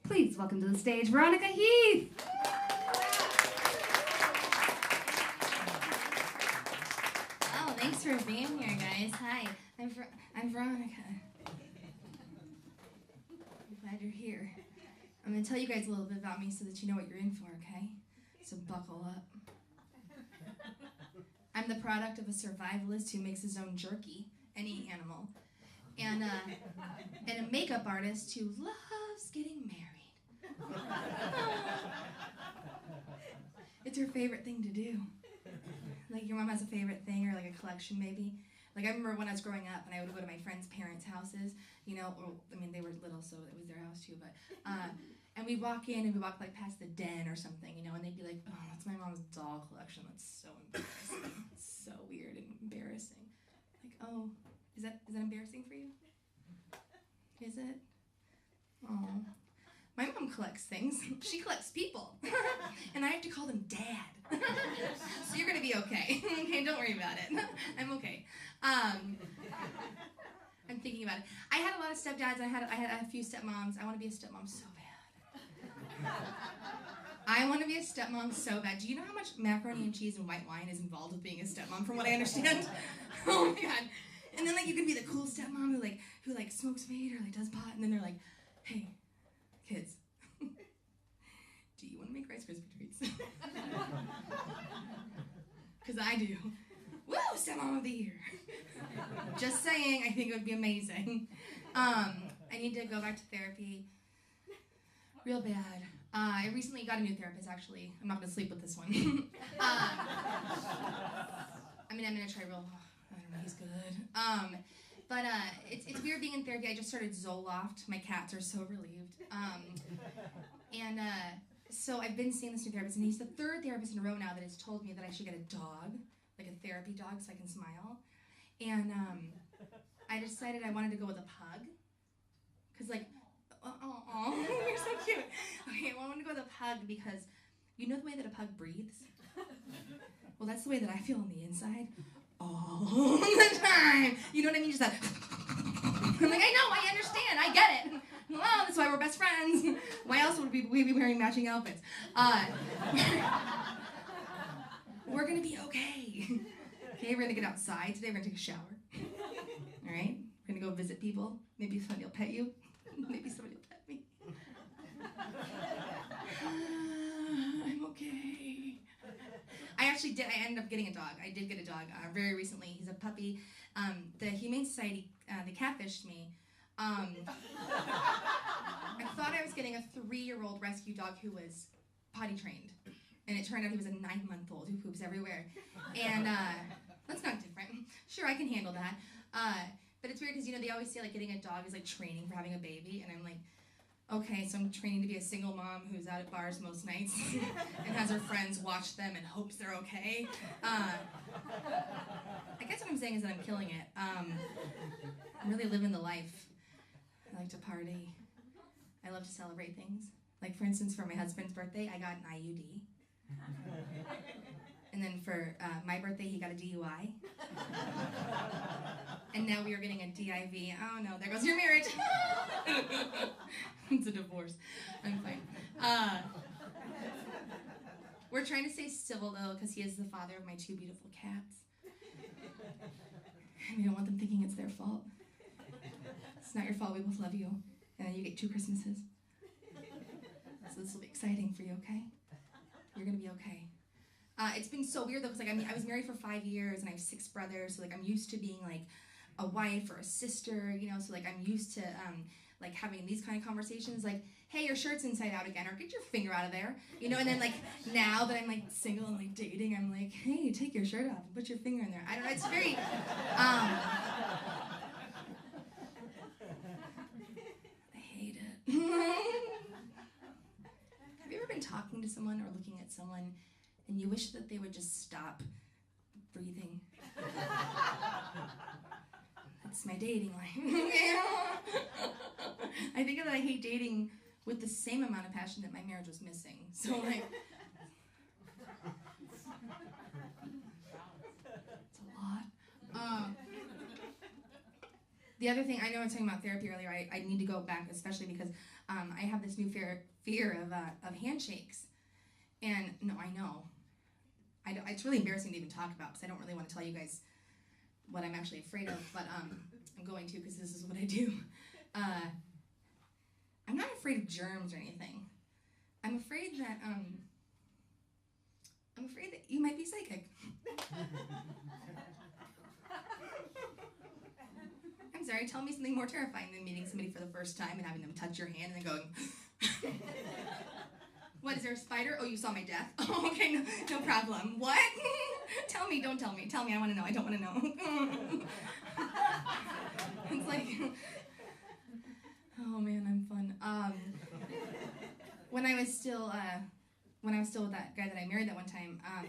Please welcome to the stage, Veronica Heath. Oh, thanks for being here, guys. Hi, I'm Veronica. I'm glad you're here. I'm going to tell you guys a little bit about me so that you know what you're in for, okay? So buckle up. I'm the product of a survivalist who makes his own jerky, any animal, and a makeup artist who loves getting married. It's her favorite thing to do. Like your mom has a favorite thing or like a collection maybe. Like I remember when I was growing up and I would go to my friends' parents' houses, you know, or, I mean they were little so it was their house too, but and we'd walk in and we'd walk like past the den or something, you know, and they'd be like, oh, that's my mom's doll collection. That's so embarrassing. It's so weird and embarrassing. Like, oh, is that embarrassing for you? Is it? Oh. My mom collects things. She collects people. And I have to call them Dad. So you're going to be okay. Okay, don't worry about it. I'm okay. I'm thinking about it. I had a lot of stepdads. I had a few stepmoms. I want to be a stepmom so bad. I want to be a stepmom so bad. Do you know how much macaroni and cheese and white wine is involved with being a stepmom, from what I understand? Oh my god. And then like you could be the cool stepmom who smokes weed or like does pot, and then they're like, hey, kids, do you want to make Rice Krispie treats? Because I do. Woo, stepmom of the year. Just saying, I think it would be amazing. I need to go back to therapy real bad. I recently got a new therapist, actually. I'm not going to sleep with this one. I mean, I'm going to try real, I don't know, he's good. But it's weird being in therapy. I just started Zoloft. My cats are so relieved. So I've been seeing this new therapist, and he's the third therapist in a row now that has told me that I should get a dog, like a therapy dog, so I can smile. And I decided I wanted to go with a pug, because like, oh, you're so cute. Okay, well, I want to go with a pug because you know the way that a pug breathes? Well, that's the way that I feel on the inside all the time. You know what I mean? Just that. I'm like, I know, I understand, I get it. Well, that's why we're best friends. Why else would we be wearing matching outfits? We're gonna be okay. Okay, we're gonna get outside today. We're gonna take a shower. All right, we're gonna go visit people. Maybe somebody will pet you. Maybe somebody will pet me. I'm okay. I ended up getting a dog. I did get a dog very recently. He's a puppy. The Humane Society, they catfished me. I thought I was getting a 3-year-old rescue dog who was potty trained. And it turned out he was a 9-month-old who poops everywhere. And that's not different. Sure, I can handle that. But it's weird because, you know, they always say, like, getting a dog is like training for having a baby. And I'm like, okay, so I'm training to be a single mom who's out at bars most nights and has her friends watch them and hopes they're okay. I guess what I'm saying is that I'm killing it. I'm really living the life. I like to party. I love to celebrate things. Like, for instance, for my husband's birthday, I got an IUD. And then for my birthday, he got a DUI. And now we are getting a DIV. Oh no, there goes your marriage. It's a divorce. I'm fine. We're trying to stay civil though, because he is the father of my 2 beautiful cats. And we don't want them thinking it's their fault. It's not your fault, we both love you. And then you get 2 Christmases. So this will be exciting for you, okay? You're gonna be okay. It's been so weird though, because like I was married for 5 years and I have 6 brothers, so like I'm used to being like a wife or a sister, you know, so like I'm used to like having these kind of conversations, like, hey, your shirt's inside out again, or get your finger out of there, you know, and then like now that I'm like single and like dating, I'm like, hey, take your shirt off and put your finger in there. I don't know, it's very, I hate it. Have you ever been talking to someone or looking at someone and you wish that they would just stop breathing? That's my dating life. I think that I hate dating with the same amount of passion that my marriage was missing. So like, it's a lot. The other thing, I know I was talking about therapy earlier. I need to go back, especially because I have this new fear of handshakes. And no, I know. It's really embarrassing to even talk about because I don't really want to tell you guys what I'm actually afraid of, but I'm going to because this is what I do. I'm not afraid of germs or anything. I'm afraid that you might be psychic. I'm sorry, tell me something more terrifying than meeting somebody for the first time and having them touch your hand and then going, what, is there a spider? Oh, you saw my death? Oh, okay, no problem. What? Tell me, don't tell me. Tell me, I want to know. I don't want to know. It's like, oh man, I'm fun. When I was still with that guy that I married that one time, I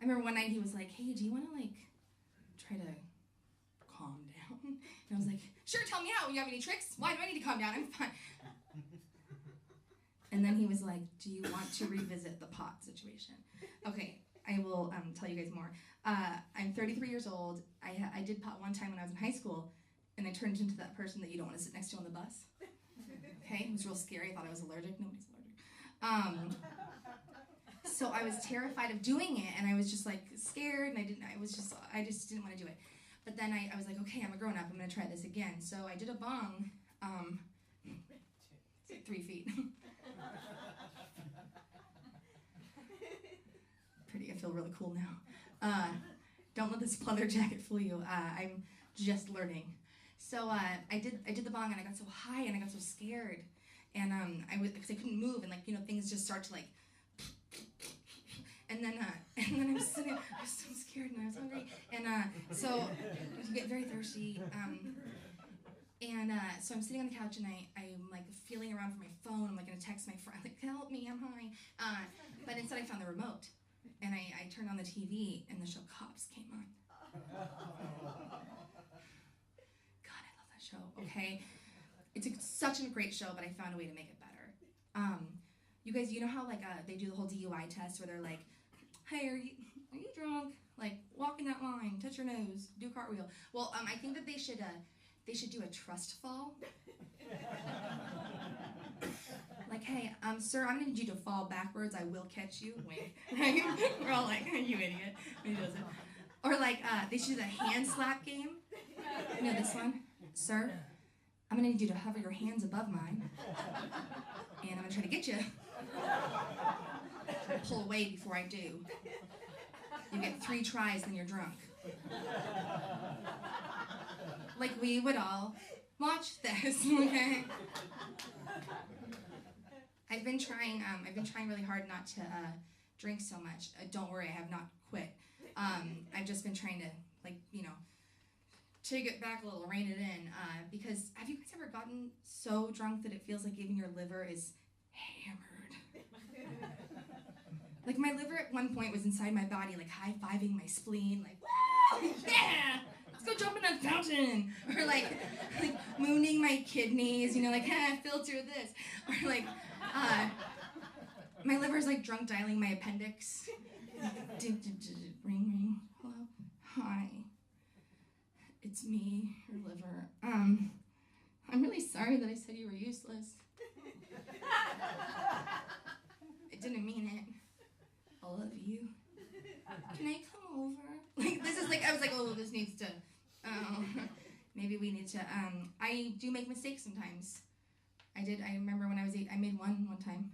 remember one night he was like, hey, do you want to like try to calm down? And I was like, sure, tell me how. You have any tricks? Why do I need to calm down? I'm fine. And then he was like, do you want to revisit the pot situation? Okay, I will tell you guys more. I'm 33 years old. I did pot one time when I was in high school, and I turned into that person that you don't want to sit next to on the bus. Okay, it was real scary. I thought I was allergic. Nobody's allergic. So I was terrified of doing it, and I was just like scared, and I just didn't want to do it. But then I was like, okay, I'm a grown up. I'm gonna try this again. So I did a bong. It's like 3 feet. Pretty. I feel really cool now. Don't let this leather jacket fool you. I'm just learning. So I did the bong, and I got so high, and I got so scared, and because I couldn't move, and like things just start to like. And then I was sitting. I was so scared, and I was hungry, and so you get very thirsty. So I'm sitting on the couch, and I'm like feeling around for my phone. I'm like gonna text my friend, like, help me, I'm high. But instead, I found the remote, and I turned on the TV, and the show Cops came on. God, I love that show. Okay, it's such a great show, but I found a way to make it better. You guys, you know how like they do the whole DUI test where they're like, hey, are you drunk? Like, walk in that line, touch your nose, do a cartwheel. Well, I think that they should do a trust fall. Like, hey, sir, I'm gonna need you to fall backwards. I will catch you. Wink. We're all like, you idiot. He doesn't. Or like, they should do the hand slap game. You know this one? Sir, I'm gonna need you to hover your hands above mine, and I'm gonna try to get you. Pull away before I do. You get 3 tries, then you're drunk. Like we would all watch this, okay? I've been trying really hard not to drink so much. Don't worry, I have not quit. I've just been trying to, like, take it back a little, rein it in. Because have you guys ever gotten so drunk that it feels like even your liver is hammered? Like my liver at one point was inside my body, like high-fiving my spleen, like, woo, yeah, let's go jump in that fountain. Or like mooning my kidneys, like, filter this. Or like, my liver's like drunk dialing my appendix. Ring, ring, hello, hi, it's me, your liver. I'm really sorry that I said you were useless. I didn't mean it. I love you. Can I come over? Like, this is like, I was like, oh, this needs to, maybe we need to, I do make mistakes sometimes. I remember when I was I made one time.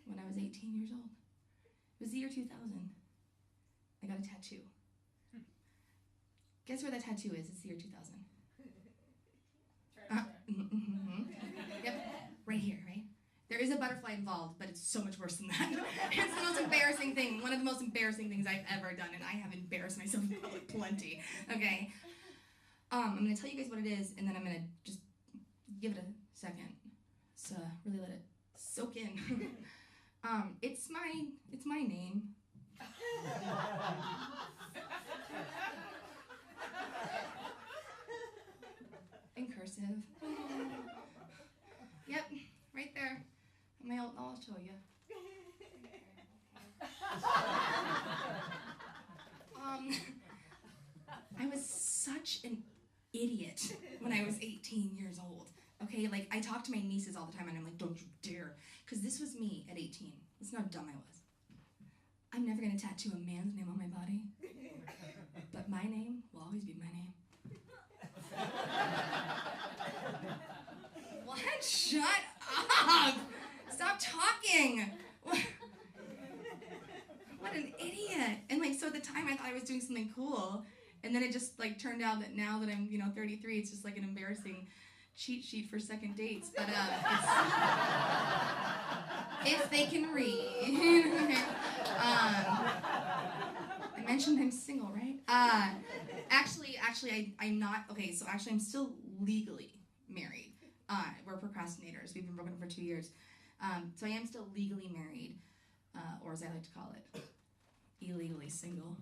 When I was 18 years old. It was the year 2000. I got a tattoo. Guess where that tattoo is? It's the year 2000. Yep, right here, right? There is a butterfly involved, but it's so much worse than that. It's the most embarrassing thing, one of the most embarrassing things I've ever done, and I have embarrassed myself in public plenty, okay? I'm going to tell you guys what it is, and then I'm going to just give it a second. So really let it soak in. It's my name. In cursive. Yep, right there. I'll show you. idiot when I was 18 years old. Okay, like I talk to my nieces all the time and I'm like, don't you dare. Because this was me at 18. Listen how dumb I was. I'm never going to tattoo a man's name on my body. But my name will always be my name. What? Shut up! Stop talking! What an idiot! And like, so at the time I thought I was doing something cool, and then it just like turned out that now that I'm 33, it's just like an embarrassing cheat sheet for second dates. But if they can read. I mentioned I'm single, right? Actually, I'm not. Okay, so actually, I'm still legally married. We're procrastinators. We've been broken up for 2 years. So I am still legally married, or as I like to call it, illegally single.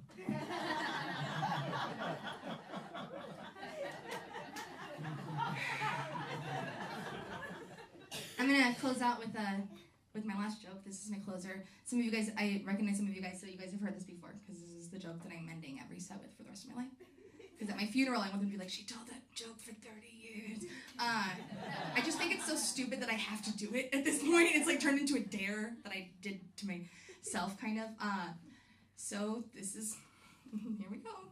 I'm gonna close out with my last joke. This is my closer. Some of you guys, I recognize some of you guys, so you guys have heard this before, because this is the joke that I'm ending every set with for the rest of my life. Because at my funeral, I want them to be like, she told that joke for 30 years. I just think it's so stupid that I have to do it at this point. It's like turned into a dare that I did to myself, kind of. So this is, here we go.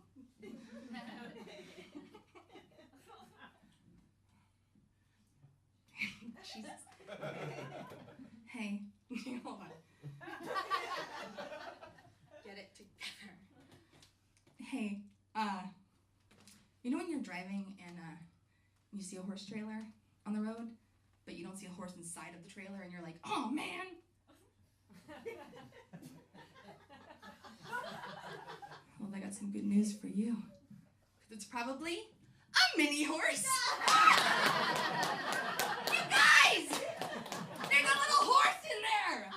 Jesus. Hey, hold on. Get it together. Hey, you know when you're driving and you see a horse trailer on the road, but you don't see a horse inside of the trailer, and you're like, oh man. Well, I got some good news for you. It's probably a mini horse. You guys! There's a little horse in there!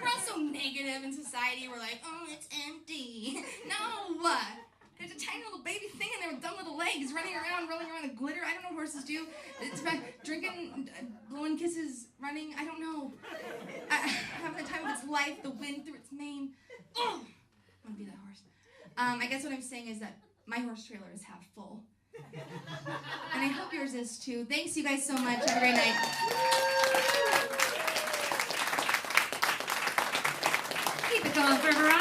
We're all so negative in society. We're like, oh, it's empty. No! There's a tiny little baby thing in there with dumb little legs rolling around in glitter. I don't know what horses do. It's about drinking, blowing kisses, running. I don't know. Having the time of its life, the wind through its mane. Oh! I want to be that horse. I guess what I'm saying is that my horse trailer is half full. And I hope yours is too. Thanks you guys so much. Have a great night. Keep it going for Veronica.